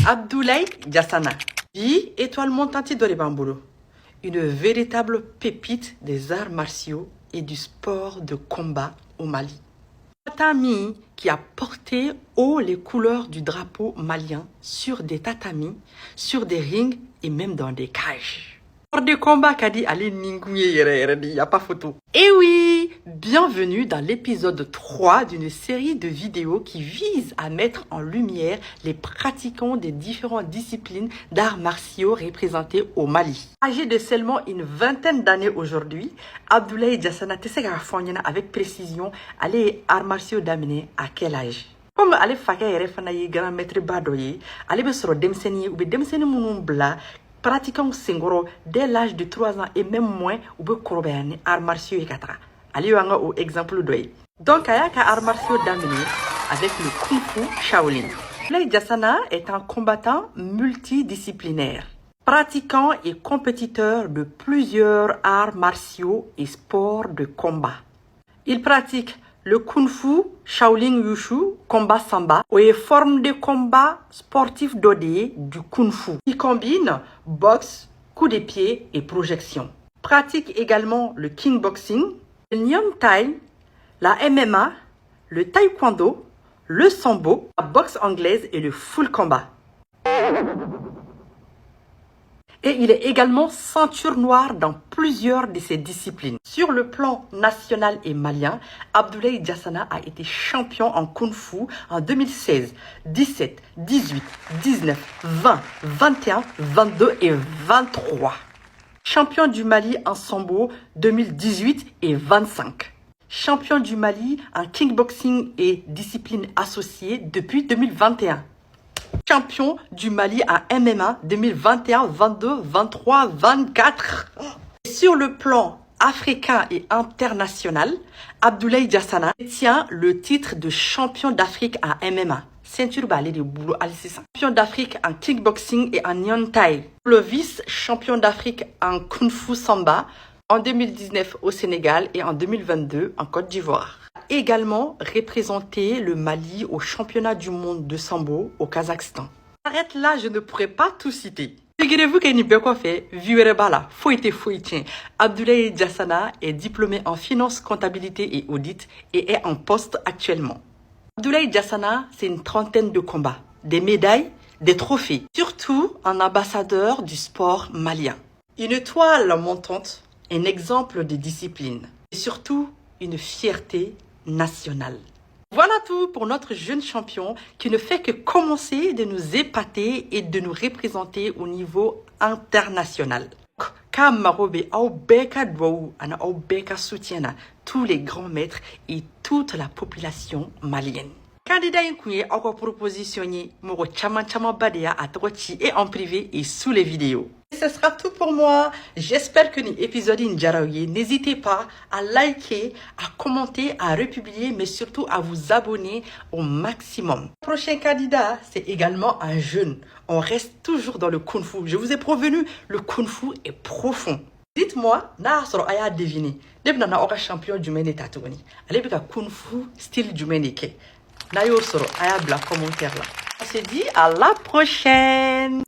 Abdoulaye Diassana, vie étoile montante de Bambolo, une véritable pépite des arts martiaux et du sport de combat au Mali. Tatami qui a porté haut les couleurs du drapeau malien sur des tatamis, sur des rings et même dans des cages. Sport de combat qu'a dit Ali Ningouye, il n'y a pas photo. Et oui, bienvenue dans l'épisode 3 d'une série de vidéos qui vise à mettre en lumière les pratiquants des différentes disciplines d'arts martiaux représentés au Mali. Âgé de seulement une vingtaine d'années aujourd'hui, Abdoulaye Diassana avec précision les arts martiaux d'amener à quel âge? Comme ale faka yɛrɛ fana ye grand maître ba dɔ ye, ale bɛ sɔrɔ denmisɛnnin ye u bɛ denmisɛnnin minnu bila pratiquant senkɔrɔ dès l'âge de 3 ans et même moins u bɛ kɔrɔbaya ni arts martiaux ye ka taga. Ale y'an ka o exemple dɔ ye. Donc a y'a ka arts martiaux daminɛ avec le Kung Fu Shaolin. Abdoulaye Diassana est un combattant multidisciplinaire, pratiquant et compétiteur de plusieurs arts martiaux et sports de combat. Il pratique le Kung Fu Shaolin Wushu, combat samba, et forme de combat sportif dodé du Kung Fu. Il combine boxe, coup de pied et projection. Pratique également le kickboxing, le Muay Thai, la MMA, le taekwondo, le sambo, la boxe anglaise et le full combat. Et il est également ceinture noire dans plusieurs de ces disciplines. Sur le plan national et malien, Abdoulaye Diassana a été champion en Kung Fu en 2016, 17, 18, 19, 20, 21, 22 et 23. Champion du Mali en sambo 2018 et 25. Champion du Mali en kickboxing et discipline associée depuis 2021. Champion du Mali à MMA 2021, 22, 23, 24. Et sur le plan africain et international, Abdoulaye Diassana détient le titre de champion d'Afrique à MMA. Ceinture balai de boulot champion d'Afrique en kickboxing et en Muay Thai. Le vice-champion d'Afrique en Kung Fu Samba en 2019 au Sénégal et en 2022 en Côte d'Ivoire. Également représenté le Mali au championnat du monde de sambo au Kazakhstan. Arrête là, je ne pourrais pas tout citer. Figurez-vous qu'il n'y a pas fait, Viuerebala, Foïté. Abdoulaye Diassana est diplômé en finance, comptabilité et audit et est en poste actuellement. Abdoulaye Diassana, c'est une trentaine de combats, des médailles, des trophées, surtout un ambassadeur du sport malien. Une toile montante, un exemple de discipline et surtout une fierté nationale. Voilà tout pour notre jeune champion qui ne fait que commencer de nous épater et de nous représenter au niveau international. Kamarobe au beka dwou ana au beka soutiena tous les grands maîtres et toute la population malienne. Candidat Nkouye a encore propositionné Moro Chama Badia à Trochi et en privé et sous les vidéos. Et ce sera tout pour moi. J'espère que l'épisode Ndjaraouye. N'hésitez pas à liker, à commenter, à republier, mais surtout à vous abonner au maximum. Le prochain candidat, c'est également un jeune. On reste toujours dans le Kung Fu. Je vous ai prévenu, le Kung Fu est profond. Dites-moi, Nasro Aya deviné. Debna Ora champion du Mene Tatouni. Allez, Kung Fu style du Meneke. Nayo Soro, Aya Bla commentaire là. On se dit à la prochaine.